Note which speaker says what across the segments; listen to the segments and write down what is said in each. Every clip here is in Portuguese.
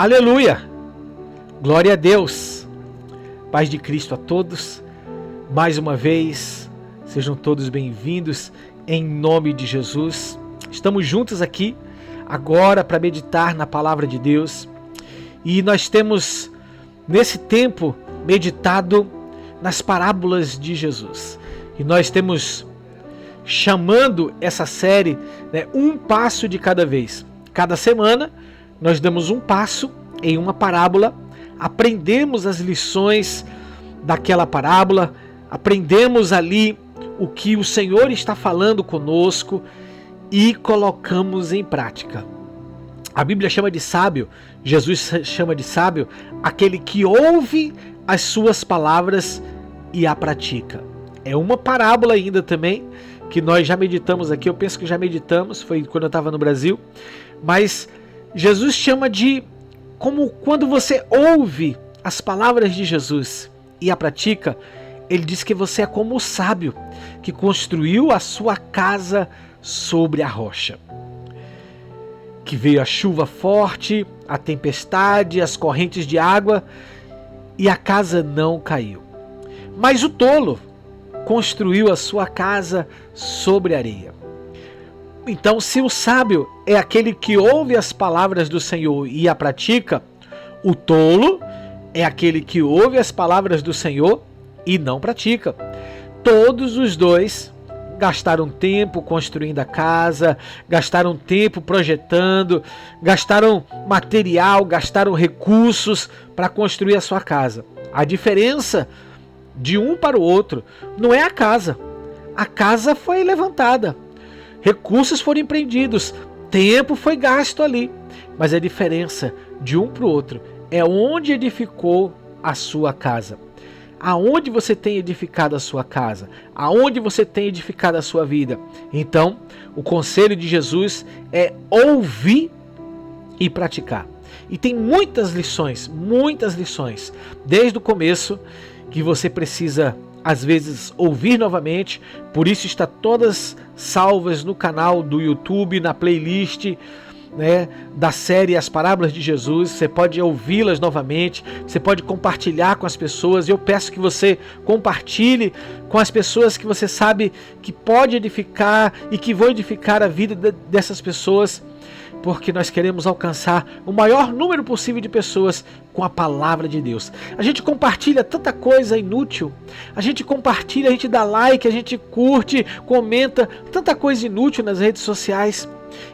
Speaker 1: Aleluia! Glória a Deus! Paz de Cristo a todos. Mais uma vez, sejam todos bem-vindos em nome de Jesus. Estamos juntos aqui agora para meditar na palavra de Deus. E nós temos, nesse tempo, meditado nas parábolas de Jesus. E nós temos chamando essa série, um passo de cada vez. Cada semana nós damos um passo em uma parábola, aprendemos as lições daquela parábola, aprendemos ali o que o Senhor está falando conosco e colocamos em prática. A Bíblia chama de sábio, Jesus chama de sábio aquele que ouve as suas palavras e a pratica. É uma parábola ainda também, que nós já meditamos aqui, eu penso que já meditamos, foi quando eu estava no Brasil, mas Jesus chama de como quando você ouve as palavras de Jesus e a pratica, ele diz que você é como o sábio que construiu a sua casa sobre a rocha. Que veio a chuva forte, a tempestade, as correntes de água e a casa não caiu. Mas o tolo construiu a sua casa sobre areia. Então, se o sábio é aquele que ouve as palavras do Senhor e a pratica, o tolo é aquele que ouve as palavras do Senhor e não pratica. Todos os dois gastaram tempo construindo a casa, gastaram tempo projetando, gastaram material, gastaram recursos para construir a sua casa. A diferença de um para o outro não é a casa. A casa foi levantada, recursos foram empreendidos, tempo foi gasto ali, mas a diferença de um para o outro é onde edificou a sua casa. Aonde você tem edificado a sua casa? Aonde você tem edificado a sua vida? Então, o conselho de Jesus é ouvir e praticar. E tem muitas lições, desde o começo, que você precisa, às vezes, ouvir novamente. Por isso está todas salvas no canal do YouTube, na playlist, da série As Parábolas de Jesus. Você pode ouvi-las novamente, você pode compartilhar com as pessoas. Eu peço que você compartilhe com as pessoas que você sabe que pode edificar e que vão edificar a vida dessas pessoas, porque nós queremos alcançar o maior número possível de pessoas com a palavra de Deus. A gente compartilha tanta coisa inútil, a gente compartilha, a gente dá like, a gente curte, comenta, tanta coisa inútil nas redes sociais.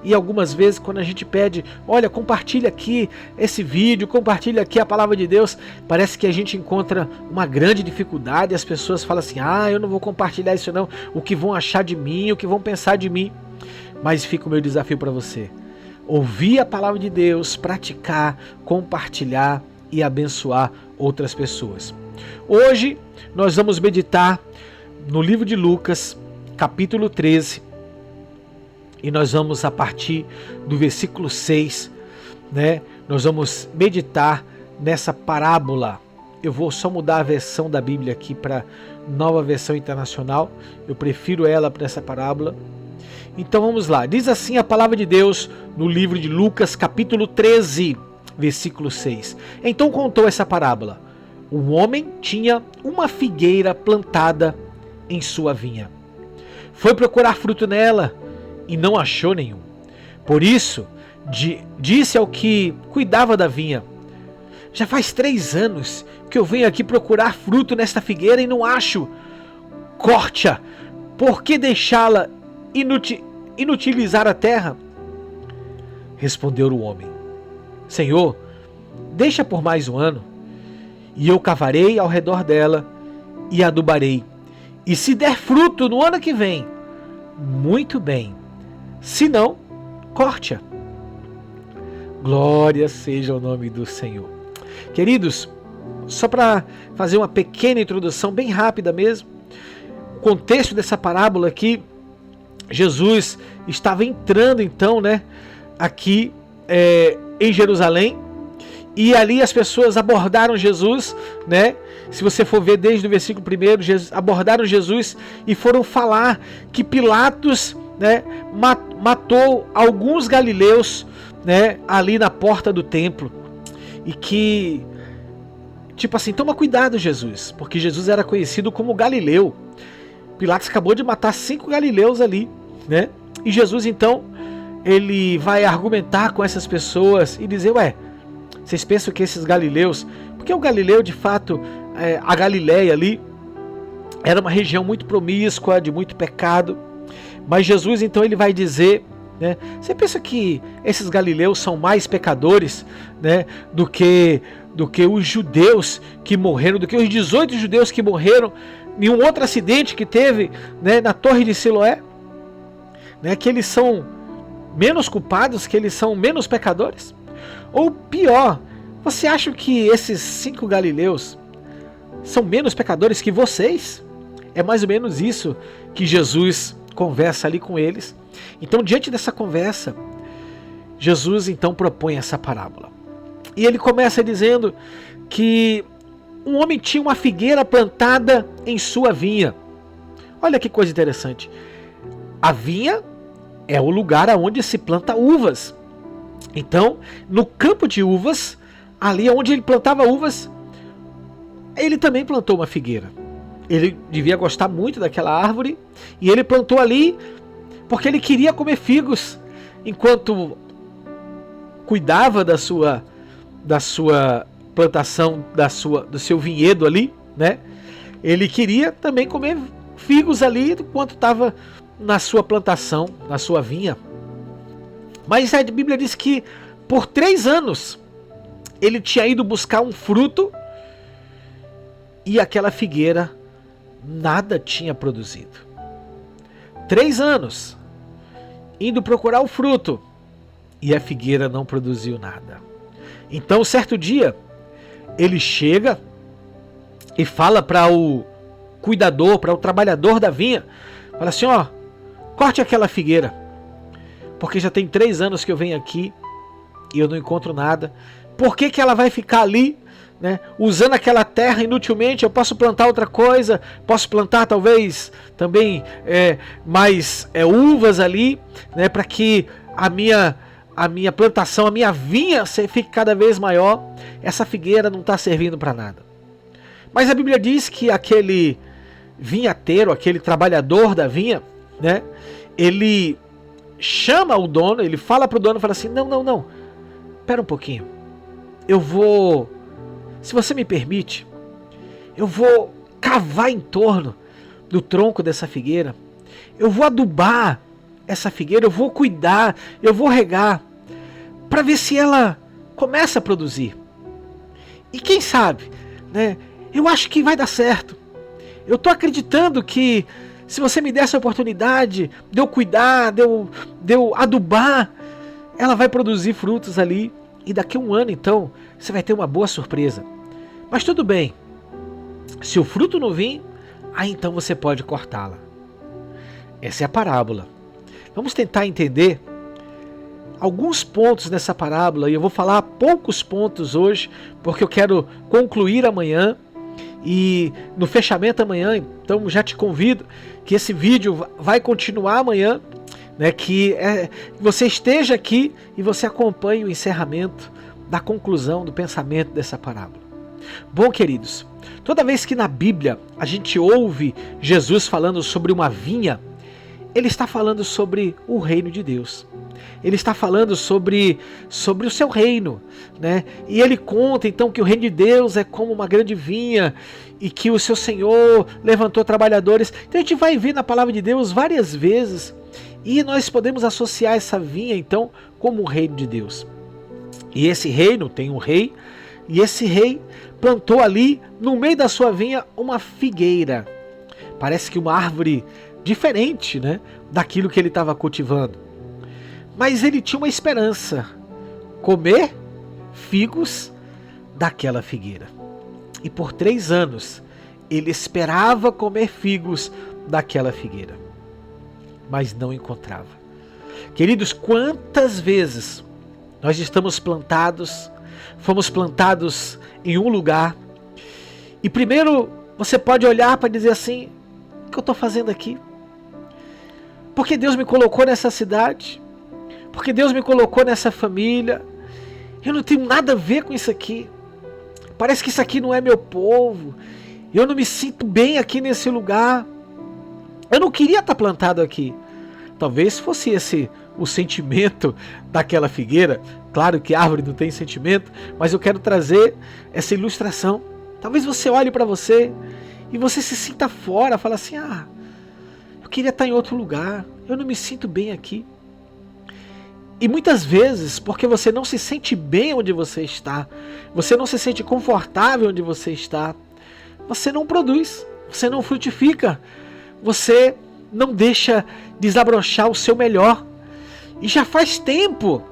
Speaker 1: E algumas vezes quando a gente pede, olha, compartilha aqui esse vídeo, compartilha aqui a palavra de Deus, parece que a gente encontra uma grande dificuldade. As pessoas falam assim, eu não vou compartilhar isso não, o que vão achar de mim, o que vão pensar de mim. Mas fica o meu desafio para você: ouvir a palavra de Deus, praticar, compartilhar e abençoar outras pessoas. Hoje nós vamos meditar no livro de Lucas, capítulo 13, e nós vamos, a partir do versículo 6, nós vamos meditar nessa parábola. Eu vou só mudar a versão da Bíblia aqui para Nova Versão Internacional, eu prefiro ela para essa parábola. Então vamos lá, diz assim a palavra de Deus no livro de Lucas, capítulo 13, versículo 6. Então contou essa parábola: um homem tinha uma figueira plantada em sua vinha. Foi procurar fruto nela e não achou nenhum. Por isso, disse ao que cuidava da vinha: já faz 3 anos que eu venho aqui procurar fruto nesta figueira e não acho. Corte-a, por que deixá-la inutilizar a terra? Respondeu o homem: Senhor, deixa por mais 1 ano, e eu cavarei ao redor dela e adubarei. E se der fruto no ano que vem, muito bem. Se não, corte-a. Glória seja o nome do Senhor. Queridos, só para fazer uma pequena introdução, bem rápida mesmo, o contexto dessa parábola aqui, Jesus estava entrando então, aqui em Jerusalém, e ali as pessoas abordaram Jesus, Se você for ver desde o versículo 1, abordaram Jesus e foram falar que Pilatos, matou alguns galileus, ali na porta do templo. e que, tipo assim, toma cuidado, Jesus, porque Jesus era conhecido como Galileu. Pilatos acabou de matar 5 galileus ali, né? E Jesus, então, ele vai argumentar com essas pessoas e dizer, ué, vocês pensam que esses galileus... Porque o Galileu, de fato, a Galileia ali, era uma região muito promíscua, de muito pecado. Mas Jesus, então, ele vai dizer, né, você pensa que esses galileus são mais pecadores, né, do que os judeus que morreram, do que os 18 judeus que morreram em um outro acidente que teve, né, na Torre de Siloé? Né, que eles são menos culpados, que eles são menos pecadores? Ou pior, você acha que esses 5 galileus são menos pecadores que vocês? É mais ou menos isso que Jesus conversa ali com eles. Então, diante dessa conversa, Jesus então propõe essa parábola. E ele começa dizendo que um homem tinha uma figueira plantada em sua vinha. Olha que coisa interessante. A vinha é o lugar onde se planta uvas. Então, no campo de uvas, ali onde ele plantava uvas, ele também plantou uma figueira. Ele devia gostar muito daquela árvore e ele plantou ali porque ele queria comer figos enquanto cuidava da sua plantação, do seu vinhedo ali, né? Ele queria também comer figos ali enquanto estava na sua plantação, na sua vinha. Mas a Bíblia diz que por 3 anos ele tinha ido buscar um fruto e aquela figueira nada tinha produzido. 3 anos indo procurar o fruto e a figueira não produziu nada. Então, certo dia, ele chega e fala para o cuidador, para o trabalhador da vinha, fala assim, ó, corte aquela figueira, porque já tem 3 anos que eu venho aqui e eu não encontro nada. Por que ela vai ficar ali, né, usando aquela terra inutilmente? Eu posso plantar outra coisa, posso plantar talvez também mais uvas ali, né, para que a minha plantação, a minha vinha fique cada vez maior. Essa figueira não está servindo para nada. Mas a Bíblia diz que aquele vinhateiro, aquele trabalhador da vinha, né, ele chama o dono, ele fala para o dono, fala assim, não, espera um pouquinho, se você me permite, eu vou cavar em torno do tronco dessa figueira, eu vou adubar essa figueira, eu vou cuidar, eu vou regar, para ver se ela começa a produzir. E quem sabe, né, eu acho que vai dar certo. Eu estou acreditando que se você me der essa oportunidade de eu cuidar, de eu adubar, ela vai produzir frutos ali. E daqui a 1 ano, então, você vai ter uma boa surpresa. Mas tudo bem. Se o fruto não vir, aí então você pode cortá-la. Essa é a parábola. Vamos tentar entender alguns pontos dessa parábola. E eu vou falar poucos pontos hoje, porque eu quero concluir amanhã. E no fechamento amanhã, então já te convido que esse vídeo vai continuar amanhã, né, que você esteja aqui e você acompanhe o encerramento da conclusão do pensamento dessa parábola. Bom, queridos, toda vez que na Bíblia a gente ouve Jesus falando sobre uma vinha, ele está falando sobre o reino de Deus. Ele está falando sobre o seu reino, né? E ele conta então que o reino de Deus é como uma grande vinha e que o seu Senhor levantou trabalhadores. Então a gente vai ver na palavra de Deus várias vezes e nós podemos associar essa vinha então como o reino de Deus. E esse reino tem um rei e esse rei plantou ali no meio da sua vinha uma figueira. Parece que uma árvore diferente, né, daquilo que ele estava cultivando. Mas ele tinha uma esperança: comer figos daquela figueira. E por 3 anos ele esperava comer figos daquela figueira, mas não encontrava. Queridos, quantas vezes nós estamos plantados, fomos plantados em um lugar, e primeiro você pode olhar para dizer assim: o que eu estou fazendo aqui? Porque Deus me colocou nessa cidade? Porque Deus me colocou nessa família? Eu não tenho nada a ver com isso aqui. Parece que isso aqui não é meu povo. Eu não me sinto bem aqui nesse lugar. Eu não queria estar plantado aqui. Talvez fosse esse o sentimento daquela figueira. Claro que árvore não tem sentimento, mas eu quero trazer essa ilustração. Talvez você olhe para você e você se sinta fora, fala assim: eu queria estar em outro lugar, eu não me sinto bem aqui. E muitas vezes, porque você não se sente bem onde você está, você não se sente confortável onde você está, você não produz, você não frutifica, você não deixa desabrochar o seu melhor. E já faz tempo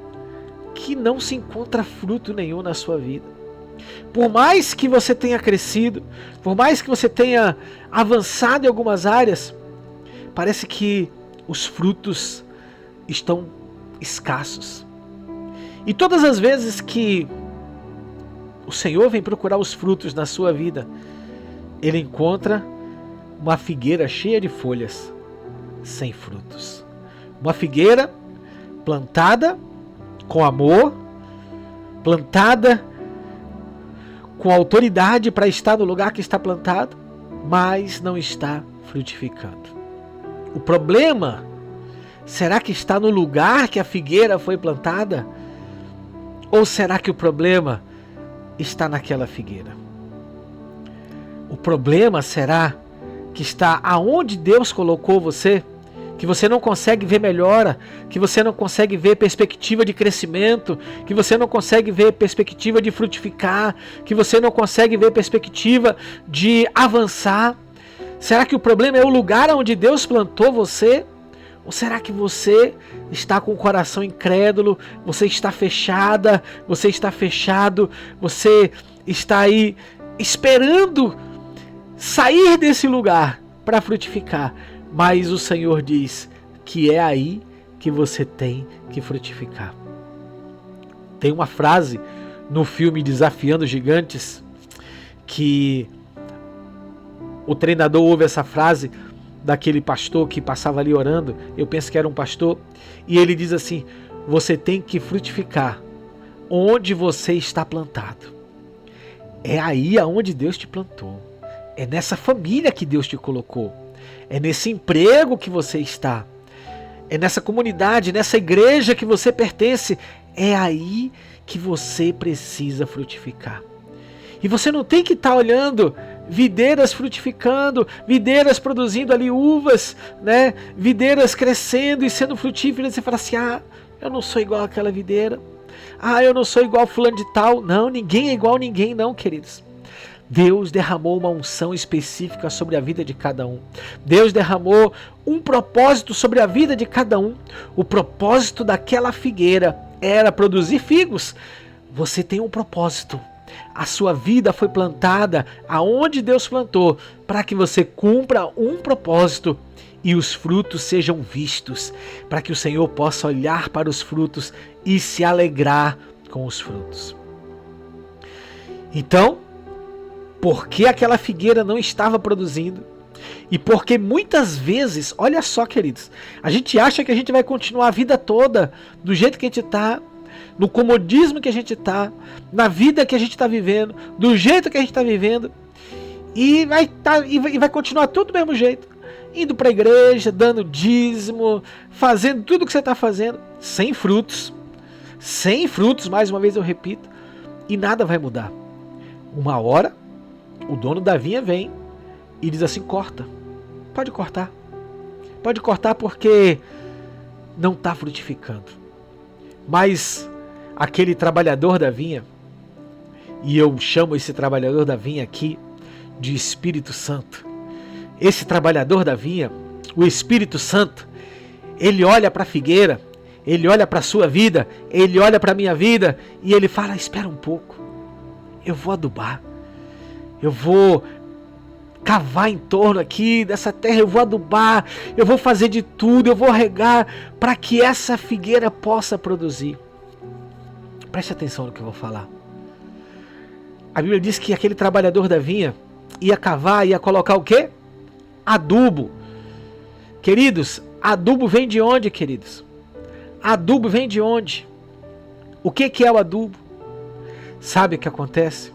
Speaker 1: que não se encontra fruto nenhum na sua vida. Por mais que você tenha crescido, por mais que você tenha avançado em algumas áreas, parece que os frutos estão escassos. E todas as vezes que o Senhor vem procurar os frutos na sua vida, Ele encontra uma figueira cheia de folhas, sem frutos. Uma figueira plantada com amor, plantada com autoridade para estar no lugar que está plantado, mas não está frutificando. O problema, será que está no lugar que a figueira foi plantada? Ou será que o problema está naquela figueira? O problema será que está aonde Deus colocou você, que você não consegue ver melhora, que você não consegue ver perspectiva de crescimento, que você não consegue ver perspectiva de frutificar, que você não consegue ver perspectiva de avançar? Será que o problema é o lugar onde Deus plantou você? Ou será que você está com o coração incrédulo, você está fechada, você está fechado, você está aí esperando sair desse lugar para frutificar? Mas o Senhor diz que é aí que você tem que frutificar. Tem uma frase no filme Desafiando Gigantes que o treinador ouve essa frase daquele pastor que passava ali orando, eu penso que era um pastor, e ele diz assim: você tem que frutificar onde você está plantado. É aí aonde Deus te plantou. É nessa família que Deus te colocou. É nesse emprego que você está. É nessa comunidade, nessa igreja que você pertence. É aí que você precisa frutificar. E você não tem que estar olhando videiras frutificando, videiras produzindo ali uvas, né? Videiras crescendo e sendo frutíferas. E você fala assim: eu não sou igual àquela videira. Eu não sou igual fulano de tal. Não, ninguém é igual a ninguém não, queridos. Deus derramou uma unção específica sobre a vida de cada um. Deus derramou um propósito sobre a vida de cada um. O propósito daquela figueira era produzir figos. Você tem um propósito. A sua vida foi plantada aonde Deus plantou, para que você cumpra um propósito e os frutos sejam vistos, para que o Senhor possa olhar para os frutos e se alegrar com os frutos. Então, porque aquela figueira não estava produzindo, e porque muitas vezes, olha só, queridos, a gente acha que a gente vai continuar a vida toda do jeito que a gente está, no comodismo que a gente está, na vida que a gente está vivendo, do jeito que a gente está vivendo, e vai continuar tudo do mesmo jeito, indo para a igreja, dando dízimo, fazendo tudo o que você está fazendo, sem frutos, mais uma vez eu repito, e nada vai mudar. Uma hora, o dono da vinha vem e diz assim: corta, pode cortar porque não está frutificando. Mas aquele trabalhador da vinha, e eu chamo esse trabalhador da vinha aqui de Espírito Santo, esse trabalhador da vinha, o Espírito Santo, ele olha para a figueira, ele olha para a sua vida, ele olha para a minha vida e ele fala: espera um pouco, eu vou adubar, eu vou cavar em torno aqui dessa terra, eu vou adubar, eu vou fazer de tudo, eu vou regar para que essa figueira possa produzir. Preste atenção no que eu vou falar. A Bíblia diz que aquele trabalhador da vinha ia cavar, ia colocar o quê? Adubo. Queridos, adubo vem de onde, queridos? Adubo vem de onde? O que é o adubo? Sabe o que acontece?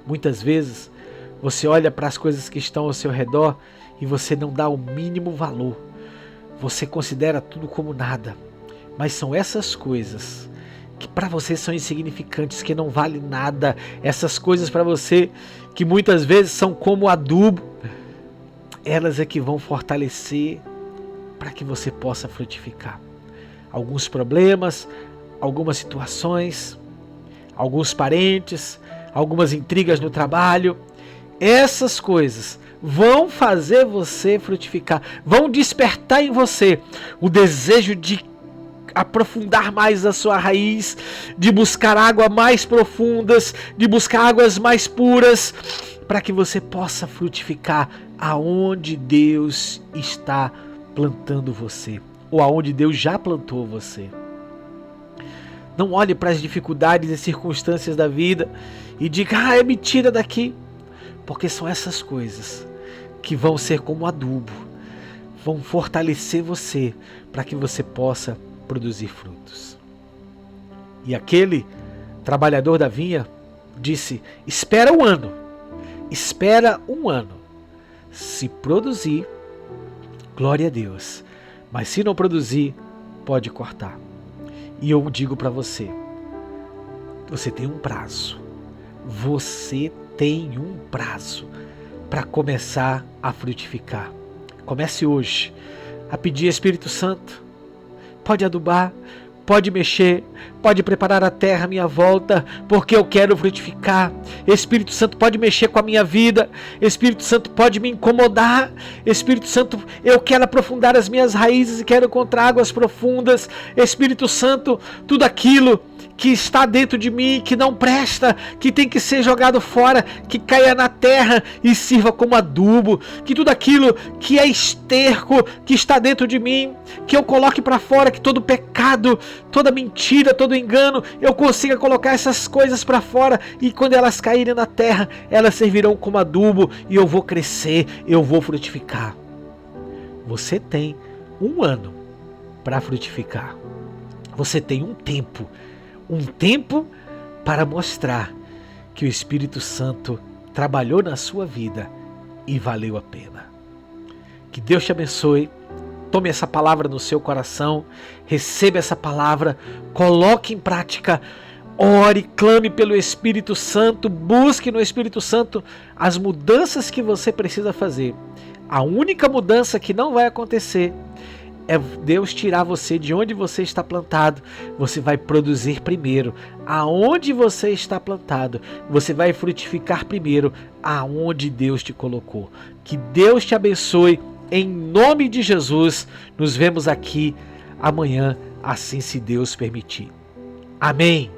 Speaker 1: Muitas vezes você olha para as coisas que estão ao seu redor e você não dá o mínimo valor. Você considera tudo como nada. Mas são essas coisas que para você são insignificantes, que não valem nada. Essas coisas para você que muitas vezes são como adubo. Elas é que vão fortalecer para que você possa frutificar. Alguns problemas, algumas situações, alguns parentes, algumas intrigas no trabalho. Essas coisas vão fazer você frutificar, vão despertar em você o desejo de aprofundar mais a sua raiz, de buscar águas mais profundas, de buscar águas mais puras, para que você possa frutificar aonde Deus está plantando você, ou aonde Deus já plantou você. Não olhe para as dificuldades e circunstâncias da vida e diga, me tira daqui. Porque são essas coisas que vão ser como adubo, vão fortalecer você para que você possa produzir frutos. E aquele trabalhador da vinha disse, espera um ano. Se produzir, glória a Deus. Mas se não produzir, pode cortar. E eu digo para você, você tem um prazo. Você tem um prazo para começar a frutificar. Comece hoje a pedir Espírito Santo. Pode adubar, pode mexer, pode preparar a terra à minha volta, porque eu quero frutificar. Espírito Santo pode mexer com a minha vida. Espírito Santo pode me incomodar. Espírito Santo, eu quero aprofundar as minhas raízes e quero encontrar águas profundas. Espírito Santo, tudo aquilo que está dentro de mim, que não presta, que tem que ser jogado fora, que caia na terra e sirva como adubo, que tudo aquilo que é esterco, que está dentro de mim, que eu coloque para fora, que todo pecado, toda mentira, todo engano, eu consiga colocar essas coisas para fora e quando elas caírem na terra, elas servirão como adubo e eu vou crescer, eu vou frutificar. Você tem um ano para frutificar. Você tem um tempo para mostrar que o Espírito Santo trabalhou na sua vida e valeu a pena. Que Deus te abençoe. Tome essa palavra no seu coração, receba essa palavra, coloque em prática, ore, clame pelo Espírito Santo, busque no Espírito Santo as mudanças que você precisa fazer. A única mudança que não vai acontecer é Deus tirar você de onde você está plantado. Você vai produzir primeiro aonde você está plantado. Você vai frutificar primeiro aonde Deus te colocou. Que Deus te abençoe em nome de Jesus. Nos vemos aqui amanhã, assim se Deus permitir. Amém.